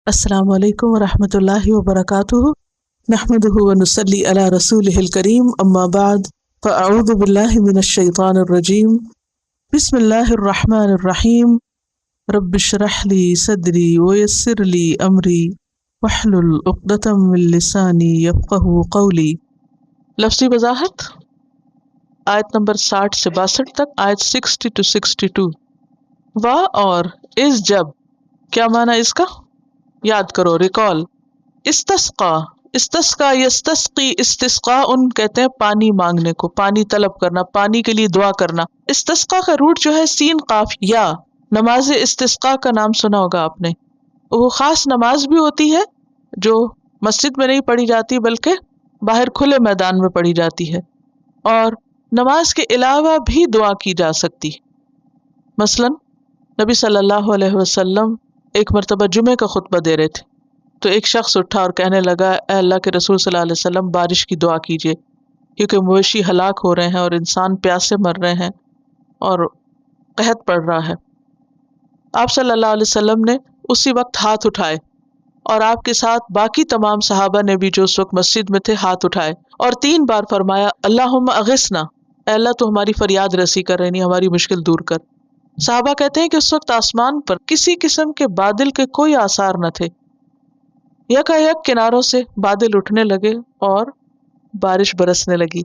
السلام علیکم ورحمۃ اللہ وبرکاتہ، نحمدہ ونصلی علی رسولہ الکریم، اما بعد فاعوذ باللہ من الشیطان الرجیم، بسم اللہ الرحمن الرحیم، رب اشرح لی صدری ویسر لی امری واحلل عقدۃ من لسانی یفقہوا قولی۔ لفظی وضاحت، آیت نمبر 60 سے 62 تک، آیت 60 to 62۔ وا اور اس جب، کیا معنی اس کا؟ یاد کرو، ریکال۔ استسقا، استسقا یستسقی، استسقاء کہتے ہیں پانی مانگنے کو، پانی طلب کرنا، پانی کے لیے دعا کرنا۔ استسقا کا روٹ جو ہے سین قاف یا۔ نماز استسقا کا نام سنا ہوگا آپ نے، وہ خاص نماز بھی ہوتی ہے جو مسجد میں نہیں پڑھی جاتی بلکہ باہر کھلے میدان میں پڑھی جاتی ہے، اور نماز کے علاوہ بھی دعا کی جا سکتی۔ مثلا نبی صلی اللہ علیہ وسلم ایک مرتبہ جمعے کا خطبہ دے رہے تھے، تو ایک شخص اٹھا اور کہنے لگا، اے اللہ کے رسول صلی اللہ علیہ وسلم، بارش کی دعا کیجیے، کیونکہ مویشی ہلاک ہو رہے ہیں اور انسان پیاس سے مر رہے ہیں اور قحط پڑ رہا ہے۔ آپ صلی اللہ علیہ وسلم نے اسی وقت ہاتھ اٹھائے، اور آپ کے ساتھ باقی تمام صحابہ نے بھی جو اس وقت مسجد میں تھے ہاتھ اٹھائے، اور 3 بار فرمایا، اللہم اغثنا، اے اللہ تو ہماری فریاد رسی کر، یعنی ہماری مشکل دور کر۔ صحابہ کہتے ہیں کہ اس وقت آسمان پر کسی قسم کے بادل کے کوئی آثار نہ تھے، یکایک کناروں سے بادل اٹھنے لگے اور بارش برسنے لگی،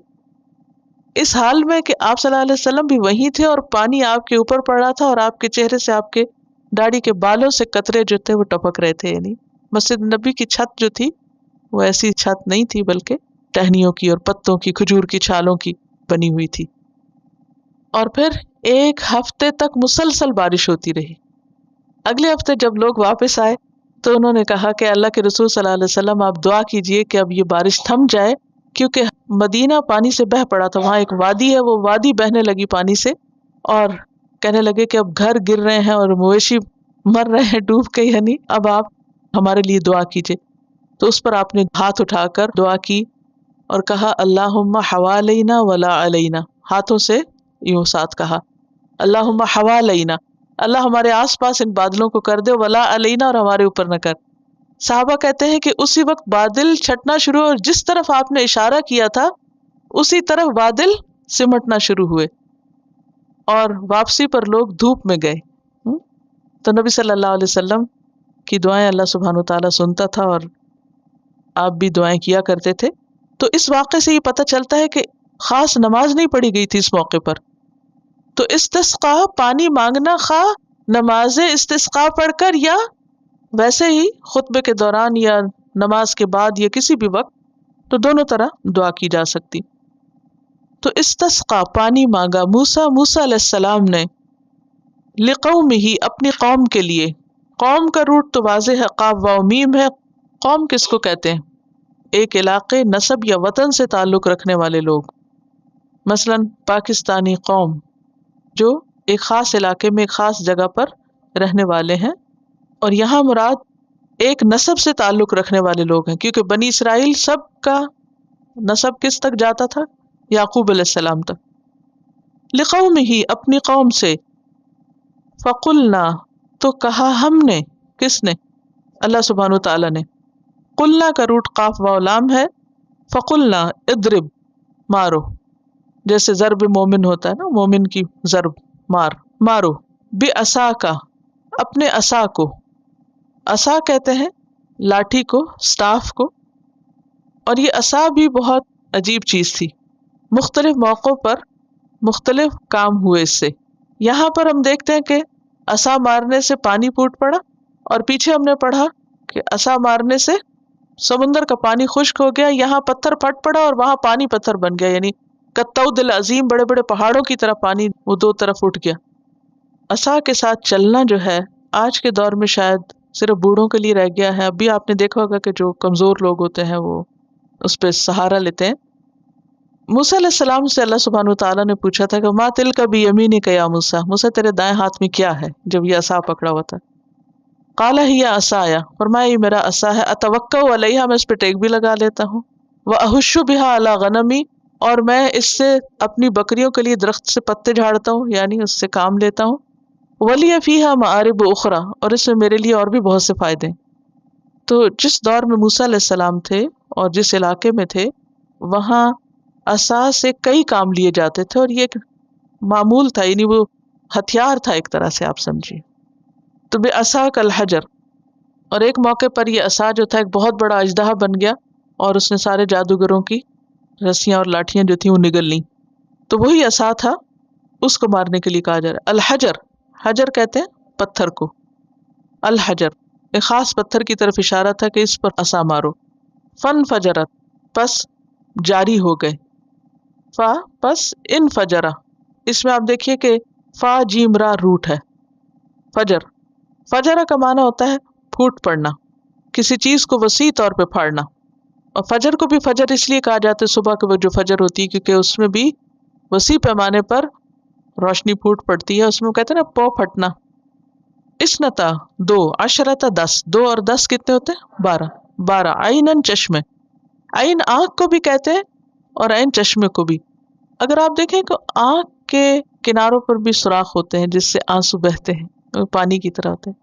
اس حال میں کہ آپ صلی اللہ علیہ وسلم بھی وہیں تھے اور پانی آپ کے اوپر پڑ رہا تھا، اور آپ کے چہرے سے، آپ کے داڑھی کے بالوں سے قطرے جو تھے وہ ٹپک رہے تھے۔ یعنی مسجد نبی کی چھت جو تھی وہ ایسی چھت نہیں تھی بلکہ ٹہنیوں کی اور پتوں کی، کھجور کی چھالوں کی بنی ہوئی تھی، اور پھر 1 ہفتے تک مسلسل بارش ہوتی رہی۔ اگلے ہفتے جب لوگ واپس آئے تو انہوں نے کہا کہ اللہ کے رسول صلی اللہ علیہ وسلم، آپ دعا کیجئے کہ اب یہ بارش تھم جائے، کیونکہ مدینہ پانی سے بہہ پڑا تھا، وہاں ایک وادی ہے، وہ وادی بہنے لگی پانی سے، اور کہنے لگے کہ اب گھر گر رہے ہیں اور مویشی مر رہے ہیں ڈوب کے، یعنی اب آپ ہمارے لیے دعا کیجئے۔ تو اس پر آپ نے ہاتھ اٹھا کر دعا کی اور کہا، اللہم حوالینا ولا علینا، ہاتھوں سے یوں ساتھ کہا، اللہم حوالینا، اللہ ہمارے آس پاس ان بادلوں کو کر دے، ولا علینا، اور ہمارے اوپر نہ کر۔ صحابہ کہتے ہیں کہ اسی وقت بادل چھٹنا شروع، اور جس طرف آپ نے اشارہ کیا تھا اسی طرف بادل سمٹنا شروع ہوئے، اور واپسی پر لوگ دھوپ میں گئے۔ تو نبی صلی اللہ علیہ وسلم کی دعائیں اللہ سبحانہ وتعالیٰ سنتا تھا، اور آپ بھی دعائیں کیا کرتے تھے۔ تو اس واقعے سے یہ پتہ چلتا ہے کہ خاص نماز نہیں پڑھی گئی تھی اس موقع پر۔ تو استسقا، پانی مانگنا، خواہ نماز استسقا پڑھ کر یا ویسے ہی خطبے کے دوران یا نماز کے بعد یا کسی بھی وقت، تو دونوں طرح دعا کی جا سکتی۔ تو استسقا، پانی مانگا، موسیٰ علیہ السلام نے، لقومہ، اپنی قوم کے لیے۔ قوم کا روٹ تو واضح ہے، قاف واو میم ہے۔ قوم کس کو کہتے ہیں؟ ایک علاقے، نسب یا وطن سے تعلق رکھنے والے لوگ، مثلا پاکستانی قوم، جو ایک خاص علاقے میں ایک خاص جگہ پر رہنے والے ہیں، اور یہاں مراد ایک نسب سے تعلق رکھنے والے لوگ ہیں، کیونکہ بنی اسرائیل سب کا نسب کس تک جاتا تھا؟ یعقوب علیہ السلام تک۔ لقومہ، اپنی قوم سے۔ فقلنا، تو کہا ہم نے، کس نے؟ اللہ سبحانہ وتعالیٰ نے۔ قلنا کا روٹ قاف واو لام ہے۔ فقلنا، اضرب، مارو، جیسے ضرب مومن ہوتا ہے نا، مومن کی ضرب، مارو، بعصاک، اپنے عصا کو۔ عصا کہتے ہیں لاٹھی کو، سٹاف کو، اور یہ عصا بھی بہت عجیب چیز تھی، مختلف موقعوں پر مختلف کام ہوئے اس سے۔ یہاں پر ہم دیکھتے ہیں کہ عصا مارنے سے پانی پھوٹ پڑا، اور پیچھے ہم نے پڑھا کہ عصا مارنے سے سمندر کا پانی خشک ہو گیا، یہاں پتھر پھٹ پڑا اور وہاں پانی پتھر بن گیا، یعنی کالطود العظیم، بڑے بڑے پہاڑوں کی طرح پانی وہ 2 طرف اٹھ گیا۔ عصا کے ساتھ چلنا جو ہے آج کے دور میں شاید صرف بوڑھوں کے لیے رہ گیا ہے۔ ابھی آپ نے دیکھا ہوگا کہ جو کمزور لوگ ہوتے ہیں وہ اس پہ سہارا لیتے ہیں۔ موسیٰ علیہ السلام سے اللہ سبحانہ وتعالیٰ نے پوچھا تھا کہ ما تلک بیمینک یا موسیٰ، موسیٰ تیرے دائیں ہاتھ میں کیا ہے جب یہ عصا پکڑا ہوا تھا؟ قال ہی عصایا، فرمایا یہ میرا عصا ہے، اتوکا علیہا، میں اس پہ ٹیک بھی لگا لیتا ہوں، واہش بہا علی غنمی، اور میں اس سے اپنی بکریوں کے لیے درخت سے پتے جھاڑتا ہوں، یعنی اس سے کام لیتا ہوں، ولی فیہا معارب اخری، اور اس میں میرے لیے اور بھی بہت سے فائدے ہیں۔ تو جس دور میں موسیٰ علیہ السلام تھے اور جس علاقے میں تھے وہاں عصا سے کئی کام لیے جاتے تھے، اور یہ ایک معمول تھا، یعنی وہ ہتھیار تھا ایک طرح سے آپ سمجھیے. تو بے عصا کل حجر، اور ایک موقع پر یہ عصا جو تھا ایک بہت بڑا اژدہا بن گیا اور اس نے سارے جادوگروں کی رسیاں اور لاٹھیاں جو تھیں وہ نگل لیں. تو وہی عصا تھا، اس کو مارنے کے لیے کہا جا رہا ہے. الحجر، حجر کہتے ہیں پتھر کو، الحجر ایک خاص پتھر کی طرف اشارہ تھا کہ اس پر عصا مارو. فن فجرت، پس جاری ہو گئے. فا پس ان فجرا، اس میں آپ دیکھیے کہ فا جیم را روٹ ہے. فجر، فجرا کا معنی ہوتا ہے پھوٹ پڑنا، کسی چیز کو وسیع طور پہ پھاڑنا. اور فجر کو بھی فجر اس لیے کہا جاتا ہے صبح کے وقت جو فجر ہوتی ہے، کیونکہ اس میں بھی وسیع پیمانے پر روشنی پھوٹ پڑتی ہے. اس میں کہتے ہیں نا پو پھٹنا. اسنتا دو، عشرتا 10، 2 اور 10 کتنے ہوتے ہیں؟ 12. 12 عینن چشمے، عین آنکھ کو بھی کہتے ہیں اور عین چشمے کو بھی. اگر آپ دیکھیں کہ آنکھ کے کناروں پر بھی سوراخ ہوتے ہیں جس سے آنسو بہتے ہیں، وہ پانی کی طرح ہوتے ہیں.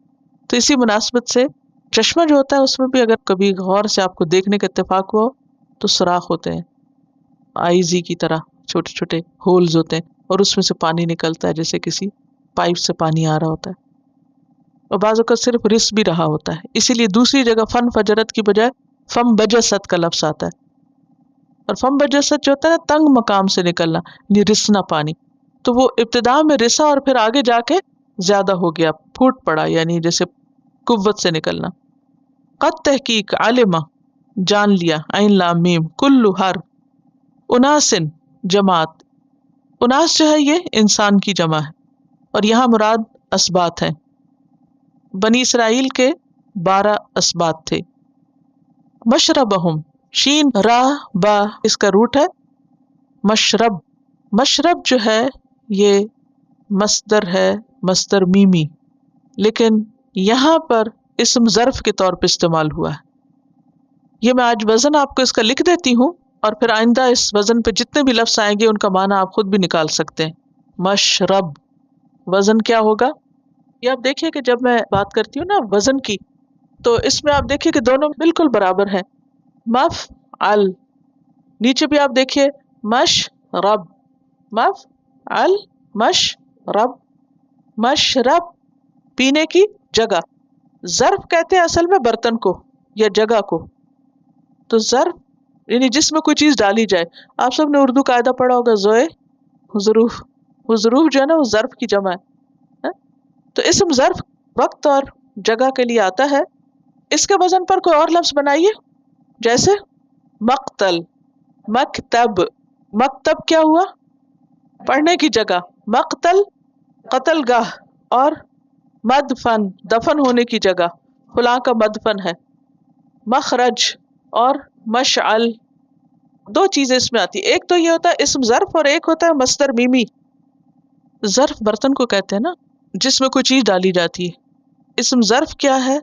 تو اسی مناسبت سے چشمہ جو ہوتا ہے اس میں بھی اگر کبھی غور سے آپ کو دیکھنے کا اتفاق ہوا تو سوراخ ہوتے ہیں آئیزی کی طرح، چھوٹے چھوٹے ہولز ہوتے ہیں اور اس میں سے پانی نکلتا ہے جیسے کسی پائپ سے پانی آ رہا ہوتا ہے. اور بعض اوقات صرف رس بھی رہا ہوتا ہے. اسی لیے دوسری جگہ فن فجرت کی بجائے فم بجست کا لفظ آتا ہے. اور فم بجست جو ہوتا ہے نا تنگ مقام سے نکلنا، یعنی رسنا پانی. تو وہ ابتدا میں رسا اور پھر آگے جا کے زیادہ ہو گیا، پھوٹ پڑا، یعنی جیسے قوت سے نکلنا. قد تحقیق علمہ جان لیا، عین لام میم، کلو ہر، اناسن جماعت، اناس جو ہے یہ انسان کی جمع ہے اور یہاں مراد اسباط ہیں. بنی اسرائیل کے 12 اسباط تھے. مشربہم، شین را با اس کا روٹ ہے مشرب. مشرب جو ہے یہ مصدر ہے، مصدر میمی، لیکن یہاں پر اسم ظرف کے طور پہ استعمال ہوا ہے. یہ میں آج وزن آپ کو اس کا لکھ دیتی ہوں اور پھر آئندہ اس وزن پہ جتنے بھی لفظ آئیں گے ان کا معنی آپ خود بھی نکال سکتے ہیں. مشرب وزن کیا ہوگا؟ یہ آپ دیکھیے کہ جب میں بات کرتی ہوں نا وزن کی، تو اس میں آپ دیکھیے کہ دونوں بالکل برابر ہیں. مف ال، نیچے بھی آپ دیکھیے مش رب، مف ال مش رب، مشرب پینے کی جگہ. ظرف کہتے ہیں اصل میں برتن کو یا جگہ کو. تو ظرف یعنی جس میں کوئی چیز ڈالی جائے. آپ سب نے اردو قاعدہ پڑھا ہوگا زوئے ظروف، وہ ظروف جو ہے نا وہ ظرف کی جمع ہے. تو اسم ظرف وقت اور جگہ کے لیے آتا ہے. اس کے وزن پر کوئی اور لفظ بنائیے، جیسے مقتل، مکتب. مکتب کیا ہوا؟ پڑھنے کی جگہ. مقتل قتل گاہ، اور مدفن دفن ہونے کی جگہ، فلاں کا مدفن ہے. مخرج اور مشعل، 2 چیزیں اس میں آتی. ایک تو یہ ہوتا ہے اسم ظرف اور ایک ہوتا ہے مصدر میمی. ظرف برتن کو کہتے ہیں نا جس میں کوئی چیز ڈالی جاتی ہے. اسم ظرف کیا ہے؟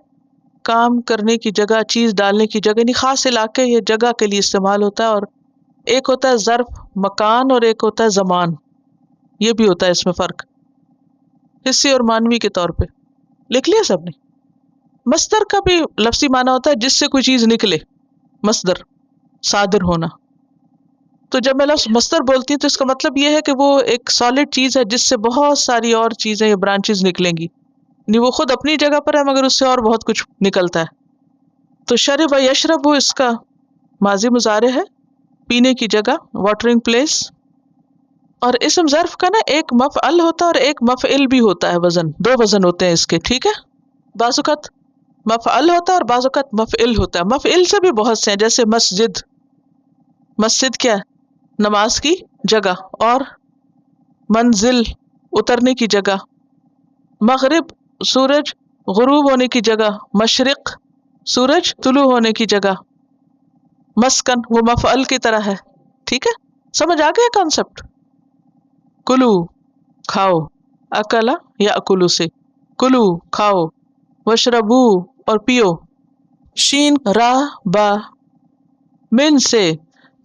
کام کرنے کی جگہ، چیز ڈالنے کی جگہ، یعنی خاص علاقے یا جگہ کے لیے استعمال ہوتا ہے. اور ایک ہوتا ہے ظرف مکان اور ایک ہوتا ہے زمان. یہ بھی ہوتا ہے اس میں فرق، حصی اور مانوی کے طور پہ. لکھ لیا سب نے؟ مصدر کا بھی لفظی معنی ہوتا ہے جس سے کوئی چیز نکلے، مصدر صادر ہونا. تو جب میں لفظ مصدر بولتی ہوں تو اس کا مطلب یہ ہے کہ وہ ایک سالڈ چیز ہے جس سے بہت ساری اور چیزیں یا برانچز نکلیں گی. یعنی وہ خود اپنی جگہ پر ہے مگر اس سے اور بہت کچھ نکلتا ہے. تو شرب یشرب اس کا ماضی مضارع ہے، پینے کی جگہ، واٹرنگ پلیس. اور اسم ظرف کا نا ایک مفعل ہوتا ہے اور ایک مفعل بھی ہوتا ہے. وزن 2 وزن ہوتے ہیں اس کے، ٹھیک ہے. بعض اوقات مفعل ہوتا ہے اور بعض اوقات مفعل ہوتا ہے. مفعل سے بھی بہت سے ہیں، جیسے مسجد. مسجد کیا ہے؟ نماز کی جگہ. اور منزل اترنے کی جگہ. مغرب سورج غروب ہونے کی جگہ. مشرق سورج طلوع ہونے کی جگہ. مسکن وہ مفعل کی طرح ہے، ٹھیک ہے. سمجھ آ گیا کانسیپٹ؟ کلو کھاؤ، اکلا یا اکلو سے کلو کھاؤ، وشربو اور پیو. شین را با، من سے،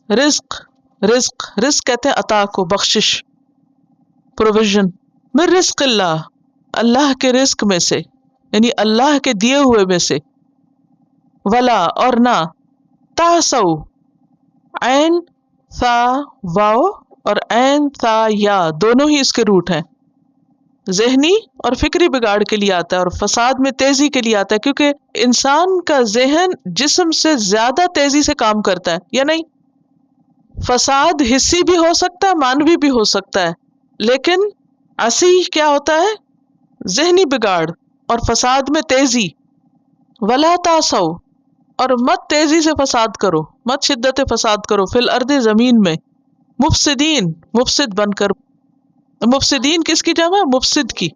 رزق رزق رزق کہتے ہیں عطا کو، بخشش، پروویژن. من رزق اللہ، اللہ کے رزق میں سے، یعنی اللہ کے دیے ہوئے میں سے. ولا اور نہ، تاسو عین ثا واو اور عین ثا یا دونوں ہی اس کے روٹ ہیں، ذہنی اور فکری بگاڑ کے لیے آتا ہے اور فساد میں تیزی کے لیے آتا ہے، کیونکہ انسان کا ذہن جسم سے زیادہ تیزی سے کام کرتا ہے یا نہیں؟ فساد حسی بھی ہو سکتا ہے، مانوی بھی ہو سکتا ہے، لیکن اسی کیا ہوتا ہے؟ ذہنی بگاڑ اور فساد میں تیزی۔ ولا تاسو اور مت تیزی سے فساد کرو، مت شدت فساد کرو، فی الارض زمین میں، مفسدین مفسد بن کر۔ مفسدین کس کی جمع؟ مفسد کی۔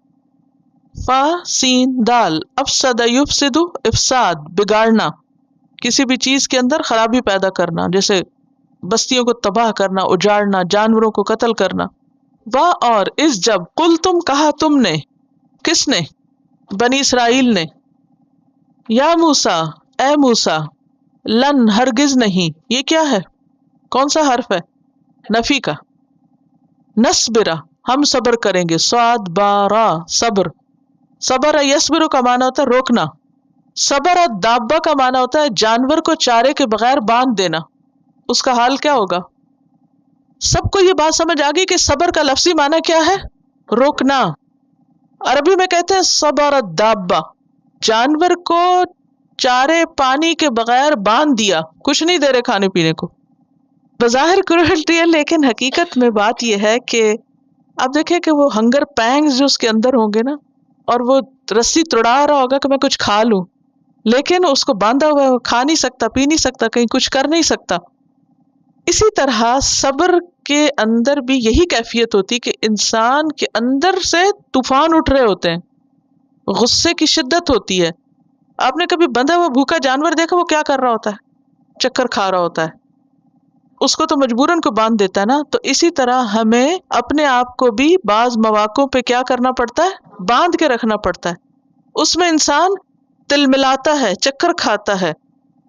فا سین دال، افسد یفسد افساد بگاڑنا، کسی بھی چیز کے اندر خرابی پیدا کرنا، جیسے بستیوں کو تباہ کرنا، اجاڑنا، جانوروں کو قتل کرنا۔ وا اور اس جب قل تم کہا تم نے، کس نے؟ بنی اسرائیل نے، یا موسیٰ اے موسیٰ، لن ہرگز نہیں، یہ کیا ہے؟ کون سا حرف ہے؟ نفی کا۔ نصبرا ہم صبر کریں گے، صاد بارا صبر، صبر یصبر کا معنی ہوتا ہے روکنا، صبر دابہ کا معنی ہوتا ہے جانور کو چارے کے بغیر باندھ دینا، اس کا حال کیا ہوگا؟ سب کو یہ بات سمجھ آ گئی کہ صبر کا لفظی معنی کیا ہے؟ روکنا۔ عربی میں کہتے ہیں صبر الدابہ، جانور کو چارے پانی کے بغیر باندھ دیا، کچھ نہیں دے رہے کھانے پینے کو۔ بظاہر کروئلٹی ہے، لیکن حقیقت میں بات یہ ہے کہ آپ دیکھیں کہ وہ ہنگر پینگز جو اس کے اندر ہوں گے نا، اور وہ رسی توڑا رہا ہوگا کہ میں کچھ کھا لوں، لیکن اس کو باندھا ہوا ہے، وہ کھا نہیں سکتا، پی نہیں سکتا، کہیں کچھ کر نہیں سکتا۔ اسی طرح صبر کے اندر بھی یہی کیفیت ہوتی کہ انسان کے اندر سے طوفان اٹھ رہے ہوتے ہیں، غصے کی شدت ہوتی ہے۔ آپ نے کبھی بندھا ہوا بھوکا جانور دیکھا وہ کیا کر رہا ہوتا ہے؟ چکر کھا رہا ہوتا ہے، اس کو تو مجبوراً کو باندھ دیتا ہے نا۔ تو اسی طرح ہمیں اپنے آپ کو بھی بعض مواقعوں پہ کیا کرنا پڑتا ہے؟ باندھ کے رکھنا پڑتا ہے۔ اس میں انسان تل ملاتا ہے، چکر کھاتا ہے،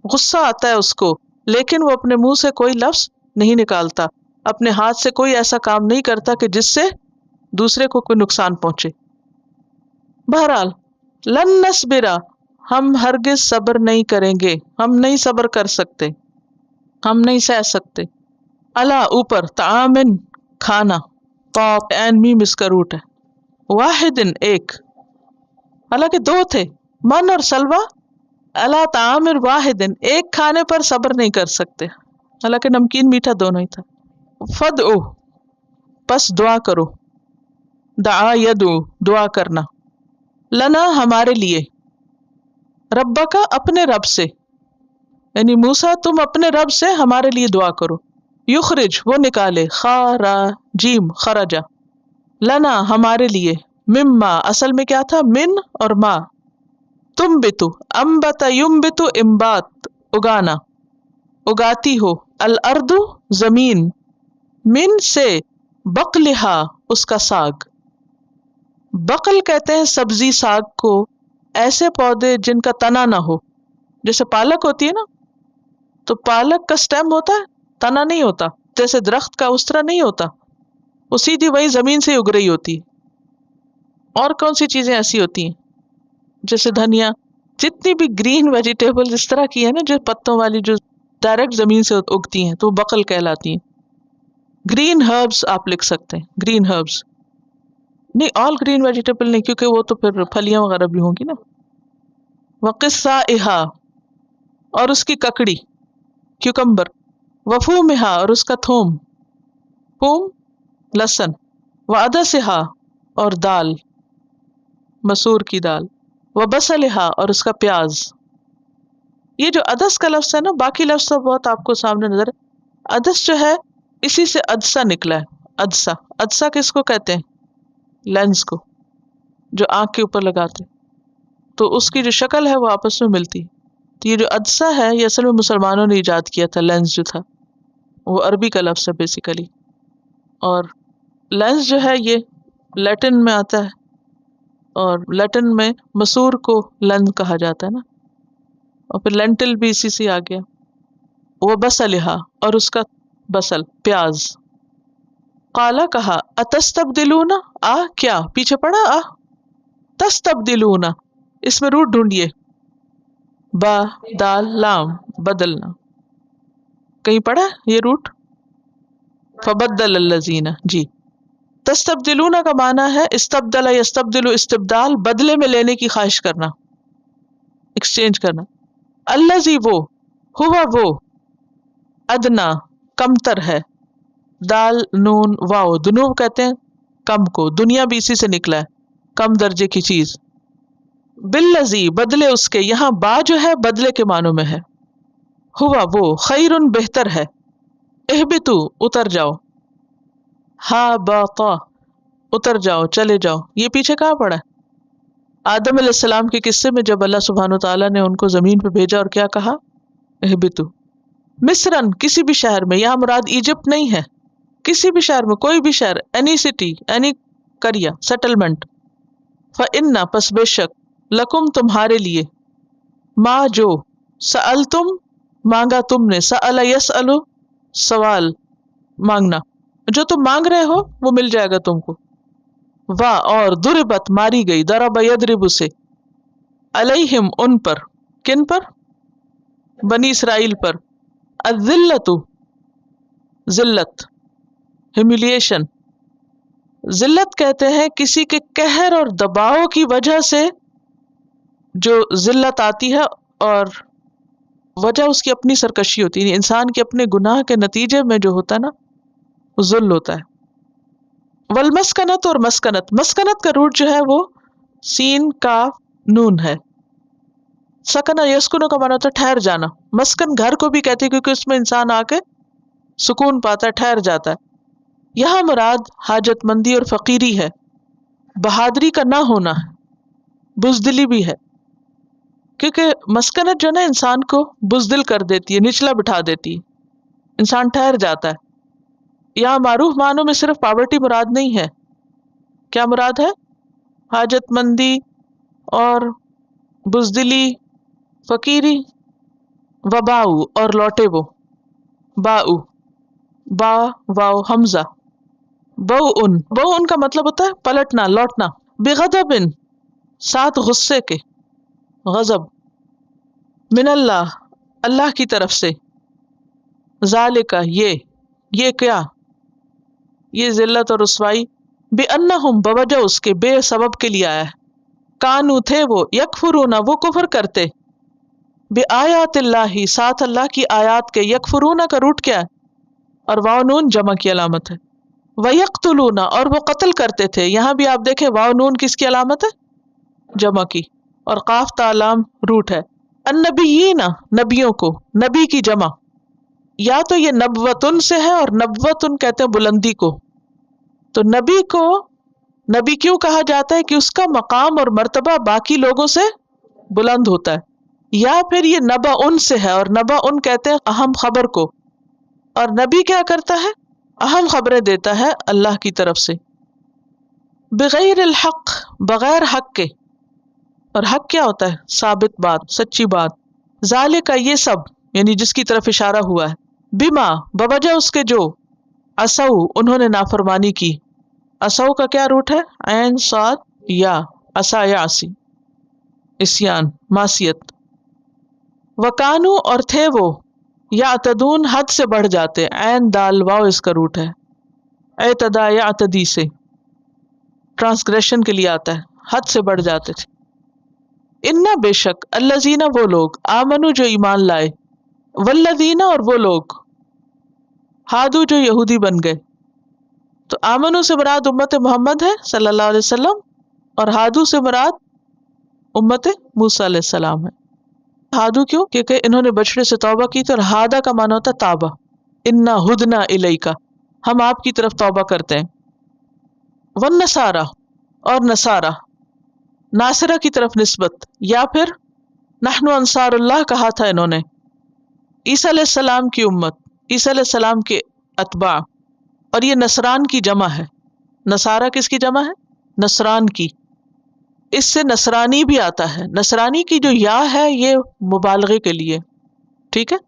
غصہ آتا ہے اس کو، لیکن وہ اپنے منہ سے کوئی لفظ نہیں نکالتا، اپنے ہاتھ سے کوئی ایسا کام نہیں کرتا کہ جس سے دوسرے کو کوئی نقصان پہنچے۔ بہرحال لن نصبرا ہم ہرگز صبر نہیں کریں گے، ہم نہیں صبر کر سکتے، ہم نہیں سہ سکتے۔ اللہ اوپر، طعامن کھانا، طاء عین میم اس کا روٹ ہے، واحدن ایک، حالانکہ دو تھے من اور سلوہ، اللہ طعامن واحدن ایک کھانے پر صبر نہیں کر سکتے، حالانکہ نمکین میٹھا دونوں ہی تھا۔ فدعو پس دعا کرو، دعا یدعو دعا کرنا، لنا ہمارے لیے، ربک اپنے رب سے، یعنی موسیٰ تم اپنے رب سے ہمارے لیے دعا کرو، یخرج وہ نکالے، خراجیم خرجا، لنا ہمارے لیے، مما اصل میں کیا تھا؟ من اور ما، تم بتو امبت یمبتو امبات اگانا، اگاتی ہو، الارض زمین، من سے، بقلہا اس کا ساگ، بقل کہتے ہیں سبزی ساگ کو، ایسے پودے جن کا تنا نہ ہو، جیسے پالک ہوتی ہے نا، تو پالک کا سٹیم ہوتا ہے، تنا نہیں ہوتا، جیسے درخت کا اس طرح نہیں ہوتا، وہ سیدھی وہی زمین سے اگ رہی ہوتی ہے۔ اور کون سی چیزیں ایسی ہوتی ہیں جیسے دھنیا، جتنی بھی گرین ویجیٹیبل اس طرح کی ہے نا جو پتوں والی، جو ڈائریکٹ زمین سے اگتی ہیں، تو وہ بقل کہلاتی ہیں۔ گرین ہربس آپ لکھ سکتے ہیں، گرین ہربس نہیں، آل گرین ویجیٹیبل نہیں، کیونکہ وہ تو پھر پھلیاں وغیرہ بھی ہوں گی نا۔ وقصائہا اور اس کی ککڑی، کیوکمبر، وفومہا اور اس کا تھوم، فوم لہسن، وعدسہا اور دال، مسور کی دال، وبصلہا اور اس کا پیاز۔ یہ جو عدس کا لفظ ہے نا، باقی لفظ تو بہت آپ کو سامنے نظر ہے، عدس جو ہے اسی سے عدسہ نکلا ہے، عدسہ، عدسہ کس کو کہتے ہیں؟ لینس کو، جو آنکھ کے اوپر لگاتے، تو اس کی جو شکل ہے وہ آپس میں ملتی۔ تو یہ جو عدسہ ہے یہ اصل میں مسلمانوں نے ایجاد کیا تھا، لینس جو تھا وہ عربی کا لفظ ہے بیسیکلی، اور لینس جو ہے یہ لیٹن میں آتا ہے، اور لیٹن میں مسور کو لن کہا جاتا ہے نا، اور پھر لینٹل بھی اسی سے آ گیا۔ وہ بصلہا اور اس کا بصل پیاز، قالا کہا، اتستبدلون کیا پیچھے پڑا تستبدلون، اس میں روٹ ڈھونڈیے، با دال لام بدلنا. کہیں پڑھا یہ روٹ؟ فبدل الذین. جی. تستبدلون کا معنی ہے استبدل یستبدل استبدال، بدلے میں لینے کی خواہش کرنا، ایکسچینج کرنا. الذی وہ، ہوا وہ، ادنا کمتر ہے، دال نون واو دنو کہتے ہیں کم کو، دنیا بھی اسی سے نکلا ہے، کم درجے کی چیز. بالذی بدلے اس کے، یہاں با جو ہے بدلے کے معنوں میں ہے. ہوا وہ خیر بہتر ہے. اہبتو اتر جاؤ. ہا باطا اتر جاؤ چلے جاؤ. یہ پیچھے کہاں پڑا ہے؟ آدم علیہ السلام کے قصے میں جب اللہ سبحانہ وتعالیٰ نے ان کو زمین پہ بھیجا اور کیا کہا؟ اہبتو. مصرن کسی بھی شہر میں، یہاں مراد ایجپٹ نہیں ہے، کسی بھی شہر میں، کوئی بھی شہر، اینی سٹی، اینی قریہ، سیٹلمنٹ. فإن پس بے شک، لکم تمہارے لیے، ما جو، سألتم مانگا تم نے، سأل یسأل سوال مانگنا، جو تم مانگ رہے ہو وہ مل جائے گا تم کو. واہ اور ضربت ماری گئی، ضرب یضرب سے، علیہم ان پر، کن پر؟ بنی اسرائیل پر. الذلت ذلت، ہیملیشن. ذلت کہتے ہیں کسی کے قہر اور دباؤ کی وجہ سے جو ذلت آتی ہے، اور وجہ اس کی اپنی سرکشی ہوتی ہے، انسان کے اپنے گناہ کے نتیجے میں جو ہوتا ہے نا وہ ذل ہوتا ہے. والمسکنت اور مسکنت، مسکنت کا روٹ جو ہے وہ سین کاف نون ہے. سکنا یسکنو کا معنی ہوتا ہے ٹھہر جانا. مسکن گھر کو بھی کہتے ہیں کیونکہ اس میں انسان آ کے سکون پاتا ہے، ٹھہر جاتا ہے. یہاں مراد حاجت مندی اور فقیری ہے، بہادری کا نہ ہونا ہے، بزدلی بھی ہے، کیونکہ مسکنت جو ہے نا انسان کو بزدل کر دیتی ہے، نچلا بٹھا دیتی ہے، انسان ٹھہر جاتا ہے. یہاں معروف معنوں میں صرف پاورٹی مراد نہیں ہے. کیا مراد ہے؟ حاجت مندی اور بزدلی، فقیری. وباؤ اور لوٹے وہ، باؤ با واو حمزہ. بو ان کا مطلب ہوتا ہے پلٹنا، لوٹنا. بغضب ساتھ غصے کے، غضب. من اللہ اللہ کی طرف سے. ذالک یہ کیا؟ یہ ذلت اور رسوائی. بأنہم بوجہ اس کے، بے سبب کے لیے آیا ہے. کانو تھے وہ، یکفرون وہ کفر کرتے، بآیات اللہ ساتھ اللہ کی آیات کے. یکفرون کا روٹ کیا ہے؟ اور واو نون جمع کی علامت ہے. وَيَقْتُلُونَ اور وہ قتل کرتے تھے. یہاں بھی آپ دیکھیں واو نون کس کی علامت ہے؟ جمع کی. اور قاف تا لام روٹ ہے. النبیین نبیوں کو، نبی کی جمع. یا تو یہ نبوتن سے ہے، اور نبوتن کہتے ہیں بلندی کو. تو نبی کو نبی کیوں کہا جاتا ہے؟ کہ اس کا مقام اور مرتبہ باقی لوگوں سے بلند ہوتا ہے. یا پھر یہ نبا ان سے ہے، اور نبا ان کہتے ہیں اہم خبر کو. اور نبی کیا کرتا ہے؟ اہم خبریں دیتا ہے اللہ کی طرف سے. بغیر الحق بغیر حق کے. اور حق کیا ہوتا ہے؟ ثابت بات، سچی بات. ذالک یہ سب، یعنی جس کی طرف اشارہ ہوا ہے. بما بوجہ اس کے جو، عصوا انہوں نے نافرمانی کی. عصوا کا کیا روٹ ہے؟ عین صاد یا، عصا یعصی، عصیان، معصیت. وکانو اور تھے وہ، یعتدون حد سے بڑھ جاتے. عین دال واو اس کا روٹ ہے، اعتدا یعتدی سے ٹرانسگریشن کے لیے آتا ہے، حد سے بڑھ جاتے تھے. انا بے شک، الذین وہ لوگ، آمنو جو ایمان لائے، والذین اور وہ لوگ، ہادو جو یہودی بن گئے. تو آمنو سے مراد امت محمد ہے صلی اللہ علیہ وسلم، اور ہادو سے مراد امت موسیٰ علیہ السلام ہے. ہادو کیوں؟ کیونکہ انہوں نے بچڑے سے توبہ کی تھی، اور ہادا کا معنی ہوتا ہے تابہ. انا ہدنا الیکا ہم آپ کی طرف توبہ کرتے ہیں. والنصارى اور نصارہ، ناصرہ کی طرف نسبت. یا پھر نحن انصار اللہ کہا تھا انہوں نے. عیسیٰ علیہ السلام کی امت، عیسیٰ علیہ السلام کے اتباع. اور یہ نصران کی جمع ہے. نصارہ کس کی جمع ہے؟ نصران کی. اس سے نصرانی بھی آتا ہے. نصرانی کی جو یا ہے یہ مبالغے کے لیے، ٹھیک ہے.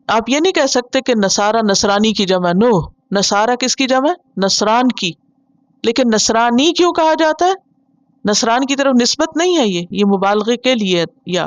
آپ یہ نہیں کہہ سکتے کہ نصارہ نصرانی کی جمع. نو، نصارہ کس کی جمع ہے؟ نصران کی. لیکن نصرانی کیوں کہا جاتا ہے؟ نصران کی طرف نسبت نہیں ہے، یہ مبالغے کے لیے. یا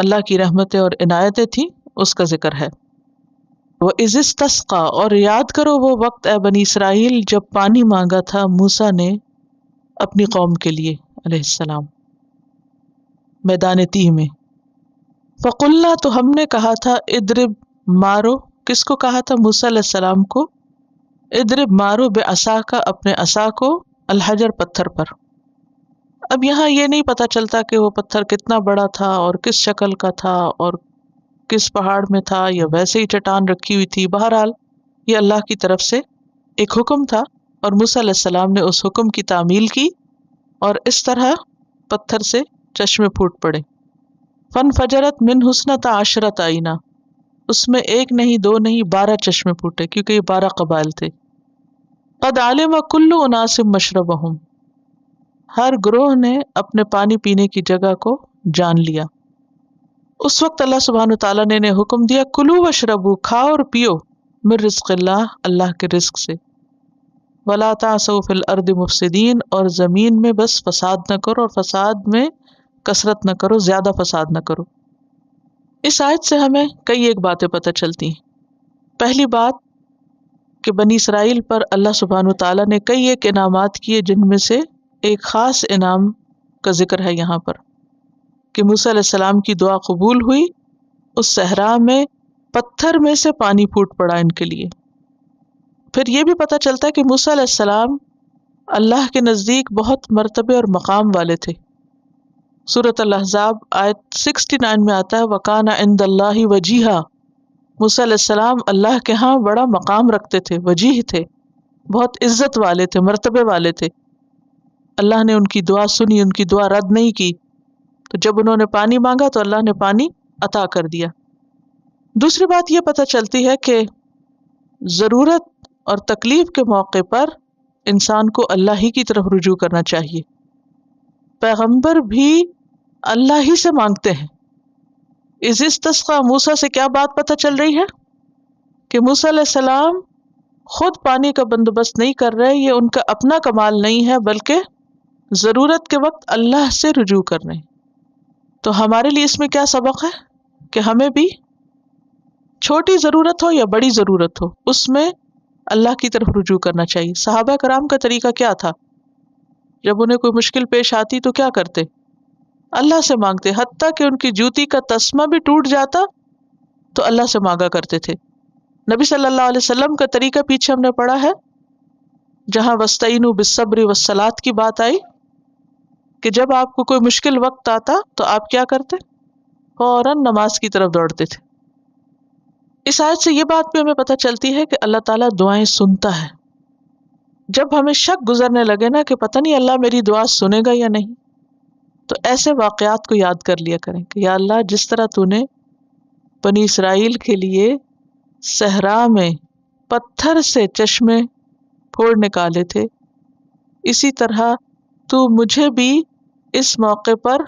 اللہ کی رحمتیں اور عنایتیں تھیں اس کا ذکر ہے۔ وَإِذِ اسْتَسْقَىٰ، اور یاد کرو وہ وقت اے بنی اسرائیل جب پانی مانگا تھا موسیٰ نے اپنی قوم کے لیے علیہ السلام میدان تیہ میں۔ فَقُلْنَا، تو ہم نے کہا تھا، اضرب، مارو، کس کو کہا تھا؟ موسیٰ علیہ السلام کو۔ اضرب، مارو، بعصاک، اپنے عصا کو، الحجر، پتھر پر۔ اب یہاں یہ نہیں پتہ چلتا کہ وہ پتھر کتنا بڑا تھا اور کس شکل کا تھا اور کس پہاڑ میں تھا یا ویسے ہی چٹان رکھی ہوئی تھی۔ بہرحال یہ اللہ کی طرف سے ایک حکم تھا اور موسیٰ علیہ السلام نے اس حکم کی تعمیل کی اور اس طرح پتھر سے چشمے پھوٹ پڑے۔ فانفجرت من اثنتا عشرۃ عینا، اس میں ایک نہیں، دو نہیں، 12 چشمے پھوٹے، کیونکہ یہ 12 قبائل تھے۔ قد علم کل اناس مشربہم، ہر گروہ نے اپنے پانی پینے کی جگہ کو جان لیا۔ اس وقت اللہ سبحانہ تعالیٰ نے انہیں حکم دیا، کلو واشربو، کھاؤ اور پیو، من رزق اللہ، اللہ کے رزق سے، ولا تعثوا فی الارض مفسدین، اور زمین میں بس فساد نہ کرو، اور فساد میں کثرت نہ کرو، زیادہ فساد نہ کرو۔ اس آیت سے ہمیں کئی ایک باتیں پتہ چلتی ہیں۔ پہلی بات کہ بنی اسرائیل پر اللہ سبحانہ تعالیٰ نے کئی ایک انعامات کیے، جن میں سے ایک خاص انعام کا ذکر ہے یہاں پر کہ موسیٰ علیہ السلام کی دعا قبول ہوئی، اس صحرا میں پتھر میں سے پانی پھوٹ پڑا ان کے لیے۔ پھر یہ بھی پتہ چلتا ہے کہ موسیٰ علیہ السلام اللہ کے نزدیک بہت مرتبے اور مقام والے تھے۔ سورۃ الاحزاب آیت 69 میں آتا ہے، وَكَانَ عِندَ اللَّهِ وَجِيهًا، موسیٰ علیہ السلام اللہ کے ہاں بڑا مقام رکھتے تھے، وجیح تھے، بہت عزت والے تھے، مرتبے والے تھے۔ اللہ نے ان کی دعا سنی، ان کی دعا رد نہیں کی، تو جب انہوں نے پانی مانگا تو اللہ نے پانی عطا کر دیا۔ دوسری بات یہ پتہ چلتی ہے کہ ضرورت اور تکلیف کے موقع پر انسان کو اللہ ہی کی طرف رجوع کرنا چاہیے۔ پیغمبر بھی اللہ ہی سے مانگتے ہیں۔ اذ استسقیٰ، موسیٰ سے کیا بات پتہ چل رہی ہے کہ موسیٰ علیہ السلام خود پانی کا بندوبست نہیں کر رہے، یہ ان کا اپنا کمال نہیں ہے، بلکہ ضرورت کے وقت اللہ سے رجوع کر رہے ہیں۔ تو ہمارے لیے اس میں کیا سبق ہے کہ ہمیں بھی چھوٹی ضرورت ہو یا بڑی ضرورت ہو، اس میں اللہ کی طرف رجوع کرنا چاہیے۔ صحابہ کرام کا طریقہ کیا تھا؟ جب انہیں کوئی مشکل پیش آتی تو کیا کرتے؟ اللہ سے مانگتے، حتیٰ کہ ان کی جوتی کا تسمہ بھی ٹوٹ جاتا تو اللہ سے مانگا کرتے تھے۔ نبی صلی اللہ علیہ وسلم کا طریقہ پیچھے ہم نے پڑھا ہے، جہاں وَاسْتَعِینُوا بِالصَّبْرِ وَالصَّلَاةِ کی بات آئی کہ جب آپ کو کوئی مشکل وقت آتا تو آپ کیا کرتے؟ فوراً نماز کی طرف دوڑتے تھے۔ اس آیت سے یہ بات بھی ہمیں پتہ چلتی ہے کہ اللہ تعالیٰ دعائیں سنتا ہے۔ جب ہمیں شک گزرنے لگے نا کہ پتہ نہیں اللہ میری دعا سنے گا یا نہیں، تو ایسے واقعات کو یاد کر لیا کریں کہ یا اللہ، جس طرح تو نے بنی اسرائیل کے لیے صحرا میں پتھر سے چشمے پھوڑ نکالے تھے، اسی طرح تو مجھے بھی اس موقع پر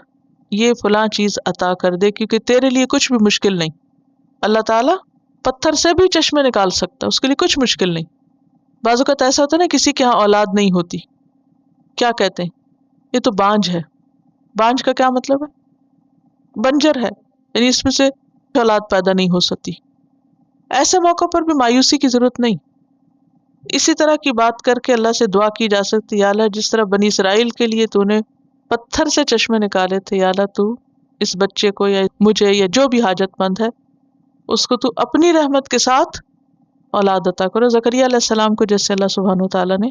یہ فلاں چیز عطا کر دے، کیونکہ تیرے لیے کچھ بھی مشکل نہیں۔ اللہ تعالیٰ پتھر سے بھی چشمے نکال سکتا، اس کے لیے کچھ مشکل نہیں۔ بعض اوقات ایسا ہوتا ہے نا، کسی کے ہاں اولاد نہیں ہوتی، کیا کہتے ہیں؟ یہ تو بانجھ ہے۔ بانجھ کا کیا مطلب ہے؟ بنجر ہے، یعنی اس میں سے اولاد پیدا نہیں ہو سکتی۔ ایسے موقع پر بھی مایوسی کی ضرورت نہیں، اسی طرح کی بات کر کے اللہ سے دعا کی جا سکتی، یا اللہ جس طرح بنی اسرائیل کے لیے تو نے پتھر سے چشمے نکالے تھے، یا اللہ تو اس بچے کو یا مجھے یا جو بھی حاجت مند ہے اس کو تو اپنی رحمت کے ساتھ اولاد عطا کرو۔ زکریا علیہ السلام کو جیسے اللہ سبحانہ وتعالیٰ نے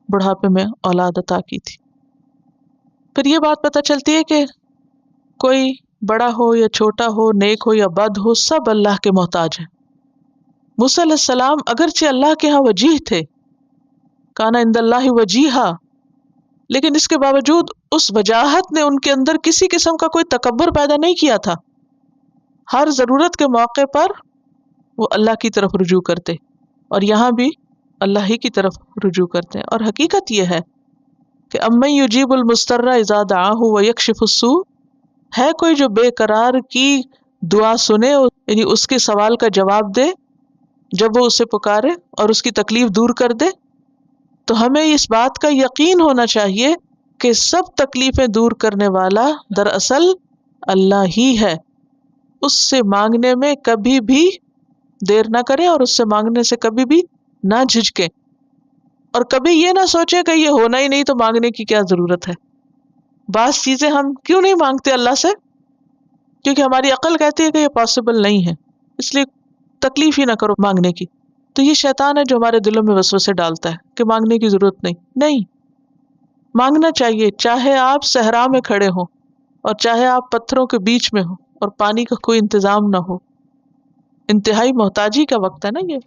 بڑھاپے میں اولاد عطا کی تھی۔ پھر یہ بات پتہ چلتی ہے کہ کوئی بڑا ہو یا چھوٹا ہو، نیک ہو یا بد ہو، سب اللہ کے محتاج ہیں۔ موسیٰ علیہ السلام اگرچہ اللہ کے ہاں وجیح تھے، کان عند اللہ وجیہا، لیکن اس کے باوجود اس وجاہت نے ان کے اندر کسی قسم کا کوئی تکبر پیدا نہیں کیا تھا۔ ہر ضرورت کے موقع پر وہ اللہ کی طرف رجوع کرتے، اور یہاں بھی اللہ ہی کی طرف رجوع کرتے ہیں۔ اور حقیقت یہ ہے کہ امن یجیب المضطر اذا دعاہ ویکشف السوء، ہے کوئی جو بے قرار کی دعا سنے، یعنی اس کے سوال کا جواب دے جب وہ اسے پکارے اور اس کی تکلیف دور کر دے۔ تو ہمیں اس بات کا یقین ہونا چاہیے کہ سب تکلیفیں دور کرنے والا دراصل اللہ ہی ہے، اس سے مانگنے میں کبھی بھی دیر نہ کریں اور اس سے مانگنے سے کبھی بھی نہ جھجکیں، اور کبھی یہ نہ سوچیں کہ یہ ہونا ہی نہیں تو مانگنے کی کیا ضرورت ہے۔ بعض چیزیں ہم کیوں نہیں مانگتے اللہ سے؟ کیونکہ ہماری عقل کہتی ہے کہ یہ پاسبل نہیں ہے، اس لیے تکلیف ہی نہ کرو مانگنے کی۔ تو یہ شیطان ہے جو ہمارے دلوں میں وسوسے ڈالتا ہے کہ مانگنے کی ضرورت نہیں، مانگنا چاہیے، چاہے آپ صحرا میں کھڑے ہوں اور چاہے آپ پتھروں کے بیچ میں ہوں اور پانی کا کوئی انتظام نہ ہو۔ انتہائی محتاجی کا وقت ہے نا یہ،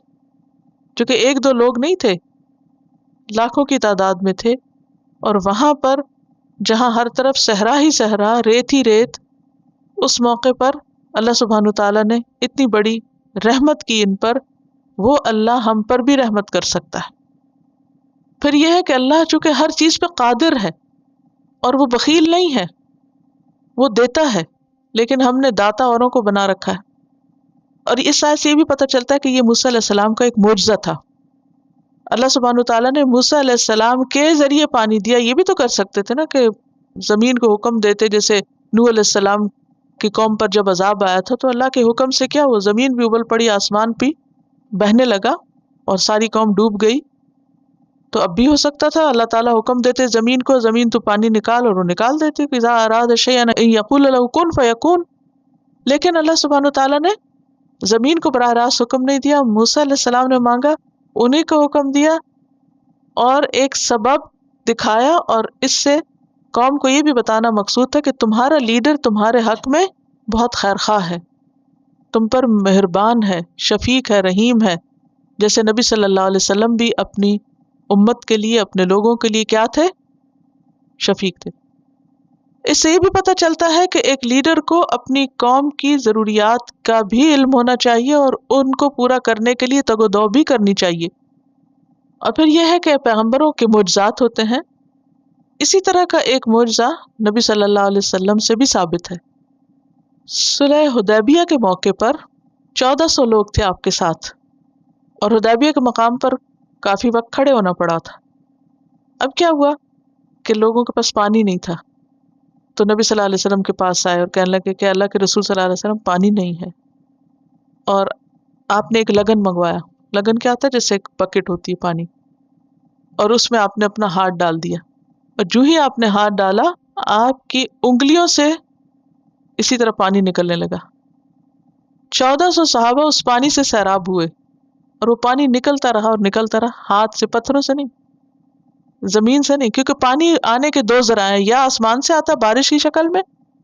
چونکہ ایک دو لوگ نہیں تھے، لاکھوں کی تعداد میں تھے، اور وہاں پر جہاں ہر طرف صحرا ہی صحرا، ریت ہی ریت، اس موقع پر اللہ سبحانہ تعالیٰ نے اتنی بڑی رحمت کی ان پر، وہ اللہ ہم پر بھی رحمت کر سکتا ہے۔ پھر یہ ہے کہ اللہ چونکہ ہر چیز پہ قادر ہے اور وہ بخیل نہیں ہے، وہ دیتا ہے، لیکن ہم نے داتا اوروں کو بنا رکھا ہے۔ اور اس آیت سے یہ بھی پتہ چلتا ہے کہ یہ موسیٰ علیہ السلام کا ایک معجزہ تھا۔ اللہ سبحانہ تعالیٰ نے موسیٰ علیہ السلام کے ذریعے پانی دیا، یہ بھی تو کر سکتے تھے نا کہ زمین کو حکم دیتے، جیسے نوح علیہ السلام کی قوم پر جب عذاب آیا تھا تو اللہ کے حکم سے کیا وہ زمین بھی ابل پڑی، آسمان بھی بہنے لگا اور ساری قوم ڈوب گئی۔ تو اب بھی ہو سکتا تھا اللہ تعالیٰ حکم دیتے زمین کو، زمین تو پانی نکال، اور وہ نکال دیتی، اذا اراد شیئا ان یقول له کن فیکون۔ لیکن اللہ سبحانہ تعالیٰ نے زمین کو براہ راست حکم نہیں دیا، موسیٰ علیہ السلام نے مانگا، انہیں کو حکم دیا اور ایک سبب دکھایا، اور اس سے قوم کو یہ بھی بتانا مقصود تھا کہ تمہارا لیڈر تمہارے حق میں بہت خیر خواہ ہے، تم پر مہربان ہے، شفیق ہے، رحیم ہے، جیسے نبی صلی اللہ علیہ وسلم بھی اپنی امت کے لیے، اپنے لوگوں کے لیے کیا تھے؟ شفیق تھے۔ اس سے یہ بھی پتہ چلتا ہے کہ ایک لیڈر کو اپنی قوم کی ضروریات کا بھی علم ہونا چاہیے اور ان کو پورا کرنے کے لیے تگ و دو بھی کرنی چاہیے۔ اور پھر یہ ہے کہ پیغمبروں کے معجزات ہوتے ہیں، اسی طرح کا ایک معجزہ نبی صلی اللہ علیہ وسلم سے بھی ثابت ہے۔ صلح حدیبیہ کے موقع پر 1400 لوگ تھے آپ کے ساتھ، اور حدیبیہ کے مقام پر کافی وقت کھڑے ہونا پڑا تھا۔ اب کیا ہوا کہ لوگوں کے پاس پانی نہیں تھا، تو نبی صلی اللہ علیہ وسلم کے پاس آئے اور کہنے لگے کہ اللہ کے رسول صلی اللہ علیہ وسلم پانی نہیں ہے، اور آپ نے ایک لگن منگوایا۔ لگن کیا تھا؟ جیسے ایک بکٹ ہوتی ہے پانی، اور اس میں آپ نے اپنا ہاتھ ڈال دیا، اور جو ہی آپ نے ہاتھ ڈالا آپ کی انگلیوں سے اسی طرح پانی نکلنے لگا۔ 1400 صحابہ اس پانی سے سیراب ہوئے، اور وہ پانی نکلتا رہا اور نکلتا رہا، ہاتھ سے، پتھروں سے نہیں، زمین سے نہیں، کیونکہ پانی آنے کے دو ذرائع ہیں، یا آسمان سے آتا ہے بارش کی شکل میں،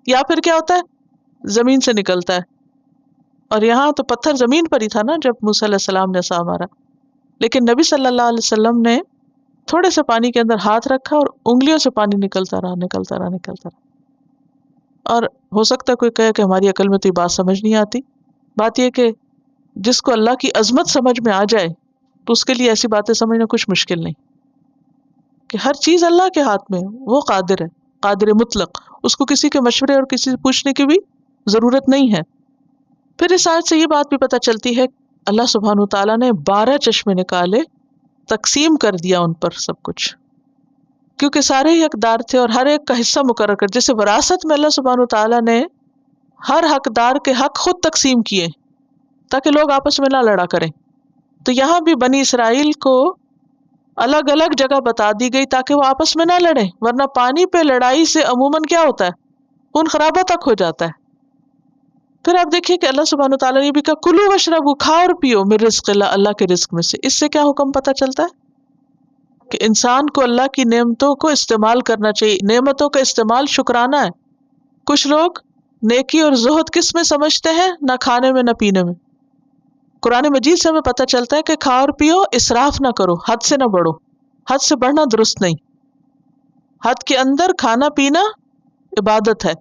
یا پھر کیا ہوتا ہے؟ زمین سے نکلتا ہے۔ اور یہاں تو پتھر زمین پر ہی تھا نا جب موسیٰ علیہ السلام نے عصا مارا، لیکن نبی صلی اللہ علیہ وسلم نے تھوڑے سے پانی کے اندر ہاتھ رکھا اور انگلیوں سے پانی نکلتا رہا، نکلتا رہا، نکلتا رہا۔ اور ہو سکتا ہے کوئی کہے کہ ہماری عقل میں تو یہ بات سمجھ نہیں آتی۔ بات یہ کہ جس کو اللہ کی عظمت سمجھ میں آ جائے تو اس کے لیے ایسی باتیں سمجھنا کچھ مشکل نہیں، کہ ہر چیز اللہ کے ہاتھ میں ہے، وہ قادر ہے، قادر مطلق، اس کو کسی کے مشورے اور کسی سے پوچھنے کی بھی ضرورت نہیں ہے۔ پھر اس آیت سے یہ بات بھی پتہ چلتی ہے اللہ سبحانہ تعالیٰ نے 12 چشمے نکالے، تقسیم کر دیا ان پر سب کچھ، کیونکہ سارے ہی حقدار تھے اور ہر ایک کا حصہ مقرر کر، جیسے وراثت میں اللہ سبحانہ تعالیٰ نے ہر حقدار کے حق خود تقسیم کیے تاکہ لوگ آپس میں نہ لڑا کریں۔ تو یہاں بھی بنی اسرائیل کو الگ الگ جگہ بتا دی گئی تاکہ وہ آپس میں نہ لڑیں، ورنہ پانی پہ لڑائی سے عموماً کیا ہوتا ہے؟ خون خرابہ تک ہو جاتا ہے۔ پھر آپ دیکھیے کہ اللہ سبحانہ تعالیٰ نے بھی کہا کلوا واشربوا، کھاؤ اور پیو، من رزق اللہ، اللہ کے رزق میں سے۔ اس سے کیا حکم پتہ چلتا ہے؟ کہ انسان کو اللہ کی نعمتوں کو استعمال کرنا چاہیے۔ نعمتوں کا استعمال شکرانہ ہے۔ کچھ لوگ نیکی اور زہد کس میں سمجھتے ہیں؟ نہ کھانے میں نہ پینے میں۔ قرآن مجید سے ہمیں پتہ چلتا ہے کہ کھاؤ اور پیو، اسراف نہ کرو، حد سے نہ بڑھو، حد سے بڑھنا درست نہیں۔ حد کے اندر کھانا پینا عبادت ہے۔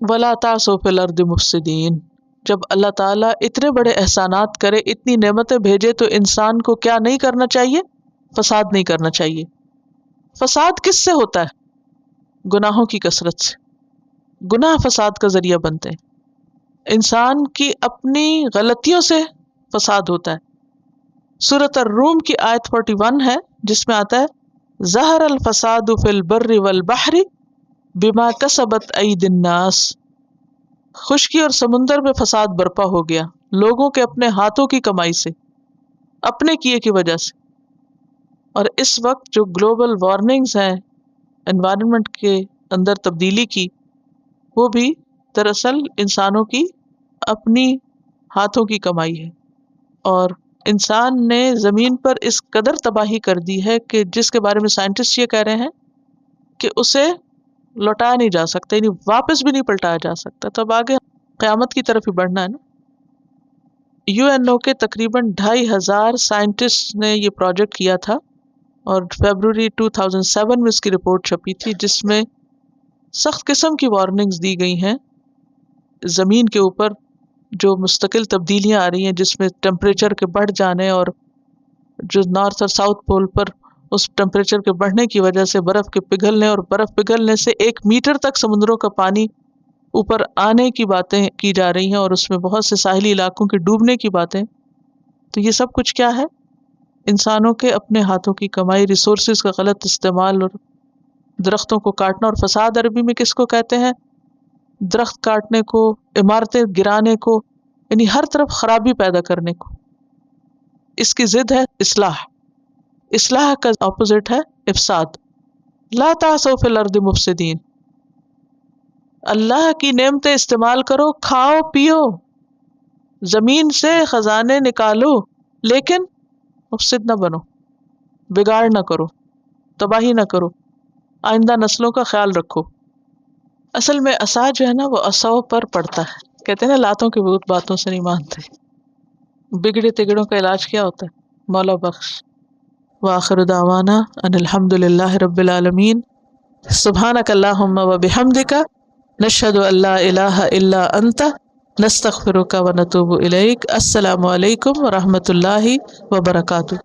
وَلَا تَعْثُوا فِي الْأَرْضِ مُفْسِدِينَ۔ جب اللہ تعالیٰ اتنے بڑے احسانات کرے، اتنی نعمتیں بھیجے، تو انسان کو کیا نہیں کرنا چاہیے؟ فساد نہیں کرنا چاہیے۔ فساد کس سے ہوتا ہے؟ گناہوں کی کثرت سے۔ گناہ فساد کا ذریعہ بنتے ہیں، انسان کی اپنی غلطیوں سے فساد ہوتا ہے۔ سورۃ الروم کی آیت 41 ہے جس میں آتا ہے ظہر الفساد فی البر والبحر بما کسبت ایدی الناس۔ خشکی اور سمندر میں فساد برپا ہو گیا لوگوں کے اپنے ہاتھوں کی کمائی سے، اپنے کیے کی وجہ سے۔ اور اس وقت جو گلوبل وارننگز ہیں انوائرمنٹ کے اندر تبدیلی کی، وہ بھی دراصل انسانوں کی اپنی ہاتھوں کی کمائی ہے۔ اور انسان نے زمین پر اس قدر تباہی کر دی ہے کہ جس کے بارے میں سائنٹسٹ یہ کہہ رہے ہیں کہ اسے لوٹایا نہیں جا سکتا، یعنی واپس بھی نہیں پلٹایا جا سکتا۔ تو اب آگے قیامت کی طرف ہی بڑھنا ہے نا۔ UN کے تقریباً 2500 سائنٹسٹ نے یہ پروجیکٹ کیا تھا، اور فیبروری 2007 میں اس کی رپورٹ چھپی تھی، جس میں سخت قسم کی وارننگز دی گئی ہیں زمین کے اوپر جو مستقل تبدیلیاں آ رہی ہیں، جس میں ٹمپریچر کے بڑھ جانے اور جو نارتھ اور ساؤتھ پول پر اس ٹمپریچر کے بڑھنے کی وجہ سے برف کے پگھلنے، اور برف پگھلنے سے 1 میٹر تک سمندروں کا پانی اوپر آنے کی باتیں کی جا رہی ہیں، اور اس میں بہت سے ساحلی علاقوں کے ڈوبنے کی باتیں۔ تو یہ سب کچھ کیا ہے؟ انسانوں کے اپنے ہاتھوں کی کمائی، ریسورسز کا غلط استعمال، اور درختوں کو کاٹنا۔ اور فساد عربی میں کس کو کہتے ہیں؟ درخت کاٹنے کو، عمارتیں گرانے کو، یعنی ہر طرف خرابی پیدا کرنے کو۔ اس کی ضد ہے اصلاح۔ اصلاح کا اپوزٹ ہے افساد۔ لا تعثوا فی الارض مفسدین۔ اللہ کی نعمتیں استعمال کرو، کھاؤ پیو، زمین سے خزانے نکالو، لیکن مفسد نہ بنو، بگاڑ نہ کرو، تباہی نہ کرو، آئندہ نسلوں کا خیال رکھو۔ اصل میں عصا جو ہے نا وہ عصاؤں پر پڑتا ہے، کہتے ہیں نا لاتوں کے بھوت باتوں سے نہیں مانتے۔ بگڑے تگڑوں کا علاج کیا ہوتا ہے؟ مولا بخش۔ وآخر دعوانا ان الحمد للہ رب العالمین۔ سبحانک اللہم و بحمدک، نشہد ان لا الہ الا انت، نستغفرک و نتوب الیک۔ السلام علیکم ورحمۃ اللہ وبرکاتہ۔